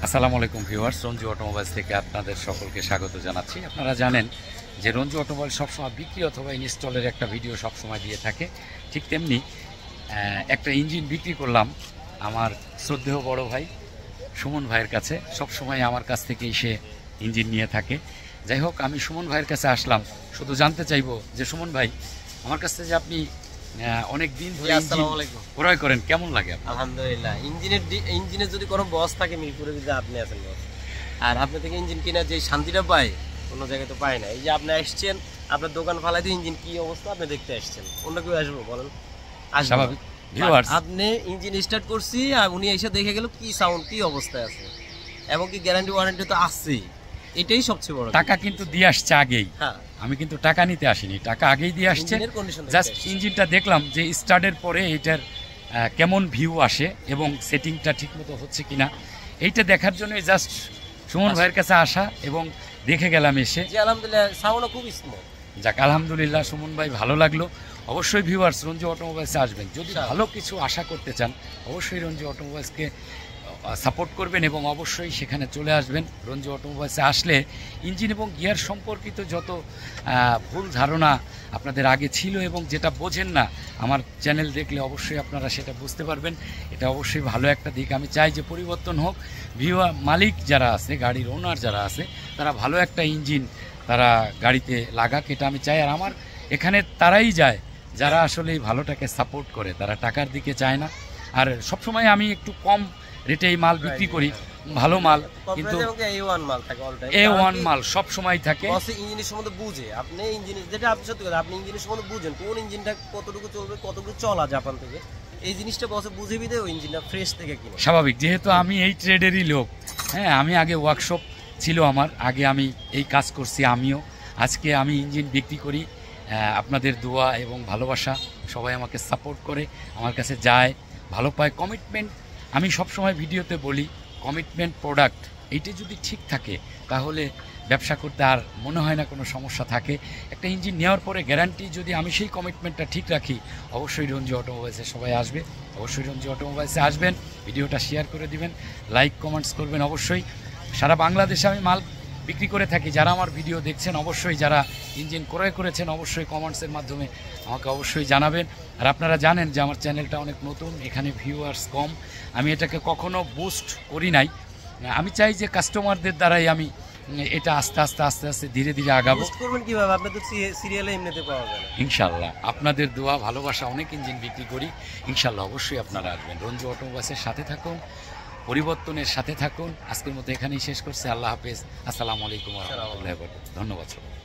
আসসালামু আলাইকুম viewers, Ranju automobiles থেকে আপনাদের সকলকে স্বাগত জানাচ্ছি। আপনারা জানেন যে রঞ্জু অটোমোবাইল সবসময় বিক্রি অথবা ইনস্টলের একটা ভিডিও সবসময় দিয়ে থাকে। ঠিক তেমনি একটা ইঞ্জিন বিক্রি করলাম আমার শ্রদ্ধেয় বড় ভাই সুমন ভাইয়ের কাছে। সবসময় আমার কাছ থেকে সে ইঞ্জিন নিয়ে থাকে। যাই হোক, আমি সুমন ভাইয়ের কাছে আসলাম শুধু জানতে চাইবো যে সুমন ভাই, আমার কাছে যে আপনি অনেক দিন ধরে ক্রয় করেন, কেমন লাগে? আলহামদুলিল্লাহ। ইঞ্জিনের যদি কোনো বস থাকে মিরপুরে, যদি আপনি আছেন বস, আর আপনি থেকে ইঞ্জিন কিনা যে শান্তিটা পায় কোনো জায়গায় তো পায় না। এই যে আপনি আসছেন, আপনার দোকান ফালাই দিয়ে ইঞ্জিন কি অবস্থা আপনি দেখতে আসছেন, অন্য কেউ আসবো বলেন? স্বাভাবিক। আপনি ইঞ্জিন স্টার্ট করছি আর উনি এসে দেখে গেল কি সাউন্ড কি অবস্থায় আছে, এবং কি গ্যারান্টি ওয়ারেন্টি তো আসছেই। এটাই সবচেয়ে বড়। টাকা কিন্তু দিয়ে আসছে আগেই। হ্যাঁ, আমি কিন্তু টাকা নিতে আসিনি, টাকা আগেই দিয়ে আসছে। জাস্ট ইঞ্জিনটা দেখলাম যে স্টার্টের পরে এটার কেমন ভিউ আসে এবং সেটিংটা ঠিকমতো হচ্ছে কিনা, এইটা দেখার জন্য জাস্ট সুমন ভাইয়ের কাছে আসা এবং দেখে গেলাম এসে। আলহামদুলিল্লাহ, সাউন্ড খুব স্মুথ। যাক, আলহামদুলিল্লাহ সুমন ভাই, ভালো লাগলো। অবশ্যই ভিউয়ার্স রঞ্জু অটোমোবাইলসে আসবেন, যদি ভালো কিছু আশা করতে চান অবশ্যই রঞ্জু অটোমোবাইলসকে সাপোর্ট করবেন এবং অবশ্যই সেখানে চলে আসবেন। রঞ্জু অটোমোবাইলসে আসলে ইঞ্জিন এবং গিয়ার সম্পর্কিত যত ভুল ধারণা আপনাদের আগে ছিল এবং যেটা বোঝেন না, আমার চ্যানেল দেখলে অবশ্যই আপনারা সেটা বুঝতে পারবেন। এটা অবশ্যই ভালো একটা দিক। আমি চাই যে পরিবর্তন হোক। মালিক যারা আছে, গাড়ির ওনার যারা আছে, তারা ভালো একটা ইঞ্জিন তারা গাড়িতে লাগাক, এটা আমি চাই। আর আমার এখানে তারাই যায় যারা আসলে এই ভালোটাকে সাপোর্ট করে, তারা টাকার দিকে চায় না। আর সবসময় আমি একটু কম রেটে এই মাল বিক্রি করি, ভালো মাল, কিন্তু A1 মাল সব সময় থাকে। ইঞ্জিনের সম্বন্ধে বুঝে আপনি, ইঞ্জিনের যেটা আপনি সত্যি কথা, আপনি ইঞ্জিনের সম্বন্ধে বুঝেন কোন ইঞ্জিনটা কতটুকু চলবে, কতটুকু চলা জাপান থেকে, এই জিনিসটা বসে বুঝে বিদে ওই ইঞ্জিনটা ফ্রেশ থেকে কিনে। স্বাভাবিক, যেহেতু আমি এই ট্রেডেরই লোক। হ্যাঁ, আমি আগে ওয়ার্কশপ ছিল আমার, আগে আমি এই কাজ করছি আমিও। আজকে আমি ইঞ্জিন বিক্রি করি। আপনাদের দোয়া এবং ভালোবাসা, সবাই আমাকে সাপোর্ট করে, আমার কাছে যায়, ভালো পায়। কমিটমেন্ট, আমি সবসময় ভিডিওতে বলি, কমিটমেন্ট প্রোডাক্ট এইটা যদি ঠিক থাকে তাহলে ব্যবসা করতে আর মনে হয় না কোনো সমস্যা থাকে। একটা ইঞ্জিন নেওয়ার পরে গ্যারান্টি যদি আমি সেই কমিটমেন্টটা ঠিক রাখি, অবশ্যই রঞ্জু অটোমোবাইলসে সবাই আসবে। অবশ্যই রঞ্জু অটোমোবাইলসে আসবেন, ভিডিওটা শেয়ার করে দিবেন, লাইক কমেন্টস করবেন। অবশ্যই সারা বাংলাদেশে আমি মাল বিক্রি করে থাকি। যারা আমার ভিডিও দেখছেন, অবশ্যই যারা ইঞ্জিন ক্রয় করেছেন, অবশ্যই কমেন্টসের মাধ্যমে আমাকে অবশ্যই জানাবেন। আর আপনারা জানেন যে আমার চ্যানেলটা অনেক নতুন, এখানে ভিউয়ার্স কম। আমি এটাকে কখনো বুস্ট করি নাই। আমি চাই যে কাস্টমারদের দ্বারাই আমি এটা আস্তে আস্তে আস্তে আস্তে ধীরে ধীরে আগাবো। কিভাবে আপনি তো সিরিয়ালে এমনিতে পাওয়া যায়। ইনশাল্লাহ আপনাদের দোয়া ভালোবাসা, অনেক ইঞ্জিন বিক্রি করি ইনশাল্লাহ। অবশ্যই আপনারা আসবেন, রঞ্জু অটোমোবাইলসের সাথে থাকুন, পরিবর্তনের সাথে থাকুন। আজকের মতো এখানেই শেষ করছি। আল্লাহ হাফেজ, আসসালামু আলাইকুম ওয়া রাহমাতুল্লাহি ওয়া বারাকাতুহু। ধন্যবাদ সবাই।